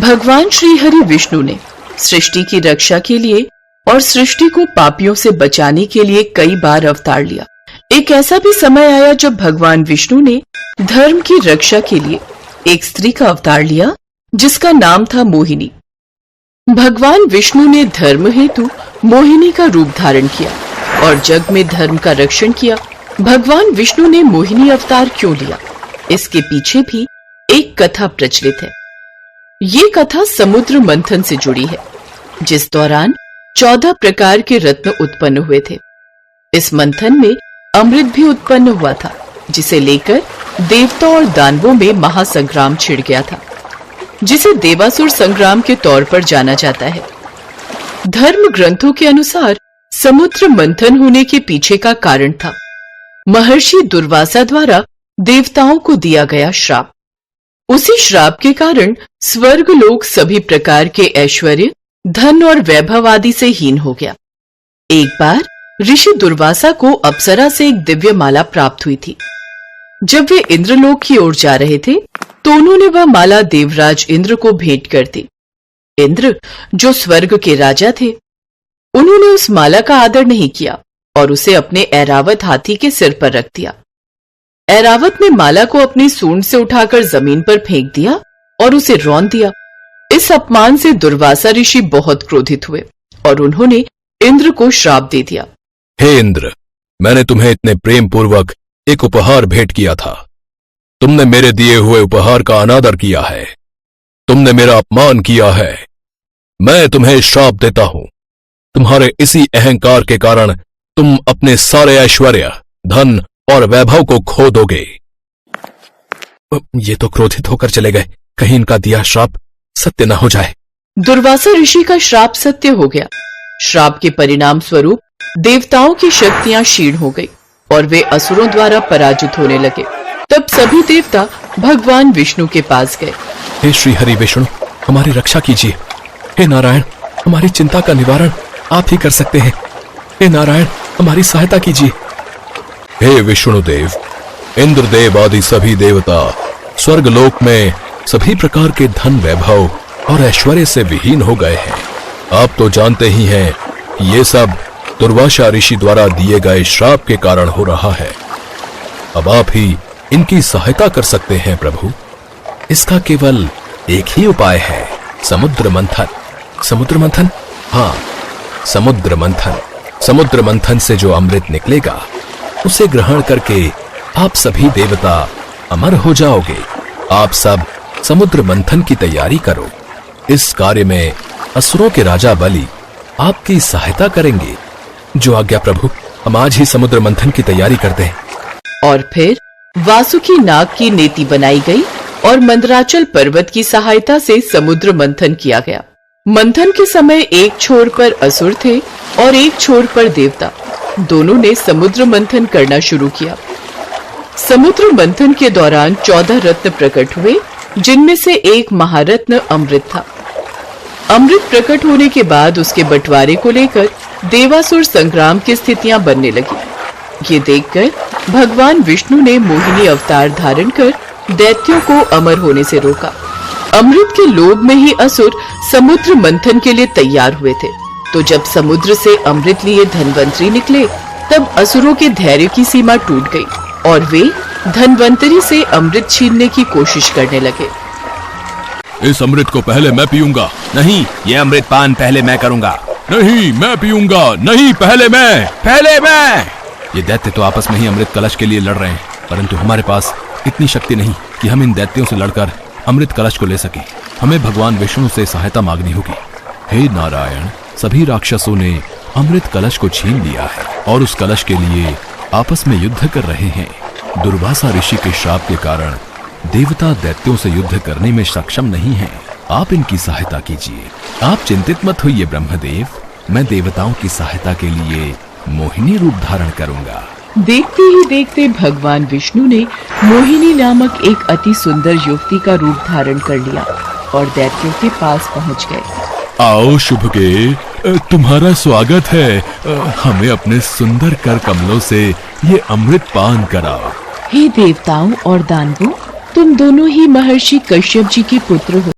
भगवान श्री हरि विष्णु ने सृष्टि की रक्षा के लिए और सृष्टि को पापियों से बचाने के लिए कई बार अवतार लिया। एक ऐसा भी समय आया जब भगवान विष्णु ने धर्म की रक्षा के लिए एक स्त्री का अवतार लिया जिसका नाम था मोहिनी। भगवान विष्णु ने धर्म हेतु मोहिनी का रूप धारण किया और जग में धर्म का रक्षण किया। भगवान विष्णु ने मोहिनी अवतार क्यों लिया, इसके पीछे भी एक कथा प्रचलित है। ये कथा समुद्र मंथन से जुड़ी है, जिस दौरान 14 प्रकार के रत्न उत्पन्न हुए थे। इस मंथन में अमृत भी उत्पन्न हुआ था, जिसे लेकर देवताओं और दानवों में महासंग्राम छिड़ गया था, जिसे देवासुर संग्राम के तौर पर जाना जाता है। धर्म ग्रंथों के अनुसार समुद्र मंथन होने के पीछे का कारण था महर्षि दुर्वासा द्वारा देवताओं को दिया गया श्राप। उसी श्राप के कारण स्वर्ग लोक सभी प्रकार के ऐश्वर्य, धन और वैभव आदि से हीन हो गया। एक बार ऋषि दुर्वासा को अप्सरा से एक दिव्य माला प्राप्त हुई थी। जब वे इंद्रलोक की ओर जा रहे थे तो उन्होंने वह माला देवराज इंद्र को भेंट कर दी। इंद्र, जो स्वर्ग के राजा थे, उन्होंने उस माला का आदर नहीं किया और उसे अपने ऐरावत हाथी के सिर पर रख दिया। ऐरावत ने माला को अपनी सूंड से उठाकर जमीन पर फेंक दिया और उसे रौंद दिया। इस अपमान से दुर्वासा ऋषि बहुत क्रोधित हुए और उन्होंने इंद्र को श्राप दे दिया। हे इंद्र, मैंने तुम्हें इतने प्रेम पूर्वक एक उपहार भेंट किया था। तुमने मेरे दिए हुए उपहार का अनादर किया है। तुमने मेरा अपमान किया है। मैं तुम्हें श्राप देता हूं। तुम्हारे इसी अहंकार के कारण तुम अपने सारे ऐश्वर्य, धन और वैभव को खो दोगे। ये तो क्रोधित होकर चले गए, कहीं इनका दिया श्राप सत्य न हो जाए। दुर्वासा ऋषि का श्राप सत्य हो गया। श्राप के परिणाम स्वरूप देवताओं की शक्तियां क्षीण हो गई और वे असुरों द्वारा पराजित होने लगे। तब सभी देवता भगवान विष्णु के पास गए। हे श्री हरि विष्णु, हमारी रक्षा कीजिए। हे नारायण, हमारी चिंता का निवारण आप ही कर सकते हैं। हे नारायण, हमारी सहायता कीजिए। हे विष्णुदेव, इंद्रदेव आदि सभी देवता स्वर्गलोक में सभी प्रकार के धन, वैभव और ऐश्वर्य से विहीन हो गए हैं। आप तो जानते ही हैं कि ये सब दुर्वासा ऋषि द्वारा दिए गए श्राप के कारण हो रहा है। अब आप ही इनकी सहायता कर सकते हैं प्रभु। इसका केवल एक ही उपाय है, समुद्र मंथन। समुद्र मंथन? हाँ, समुद्र मंथन। समुद्र मंथन से जो अमृत निकलेगा उसे ग्रहण करके आप सभी देवता अमर हो जाओगे। आप सब समुद्र मंथन की तैयारी करो। इस कार्य में असुरों के राजा बलि आपकी सहायता करेंगे। जो आज्ञा प्रभु, हम आज ही समुद्र मंथन की तैयारी करते हैं। और फिर वासुकी नाग की नेति बनाई गई और मंदराचल पर्वत की सहायता से समुद्र मंथन किया गया। मंथन के समय एक छोर पर असुर थे और एक छोर पर देवता। दोनों ने समुद्र मंथन करना शुरू किया। समुद्र मंथन के दौरान 14 रत्न प्रकट हुए, जिनमें से एक महारत्न अमृत था। अमृत प्रकट होने के बाद उसके बंटवारे को लेकर देवासुर संग्राम की स्थितियां बनने लगी। ये देखकर भगवान विष्णु ने मोहिनी अवतार धारण कर दैत्यों को अमर होने से रोका। अमृत के लोभ में ही असुर समुद्र मंथन के लिए तैयार हुए थे। तो जब समुद्र से अमृत लिए धनवंतरी निकले, तब असुरों के धैर्य की सीमा टूट गई और वे धनवंतरी से अमृत छीनने की कोशिश करने लगे। इस अमृत को पहले मैं पीऊंगा। नहीं, ये अमृत पान पहले मैं करूंगा। नहीं, मैं पीऊंगा। नहीं, पहले मैं। ये दैत्य तो आपस में ही अमृत कलश के लिए लड़ रहे हैं, परंतु हमारे पास इतनी शक्ति नहीं कि हम इन दैत्यों से लड़कर अमृत कलश को ले सके। हमें भगवान विष्णु से सहायता मांगनी होगी। हे नारायण, सभी राक्षसों ने अमृत कलश को छीन लिया है और उस कलश के लिए आपस में युद्ध कर रहे हैं। दुर्वासा ऋषि के श्राप के कारण देवता दैत्यों से युद्ध करने में सक्षम नहीं हैं। आप इनकी सहायता कीजिए। आप चिंतित मत होइए ब्रह्मदेव, मैं देवताओं की सहायता के लिए मोहिनी रूप धारण करूंगा। देखते ही देखते भगवान विष्णु ने मोहिनी नामक एक अति सुंदर युवती का रूप धारण कर लिया और दैत्यों के पास पहुंच गए। आओ शुभगे, तुम्हारा स्वागत है। हमें अपने सुंदर कर कमलों से ये अमृत पान कराओ। हे देवताओं और दानवों, तुम दोनों ही महर्षि कश्यप जी के पुत्र हो।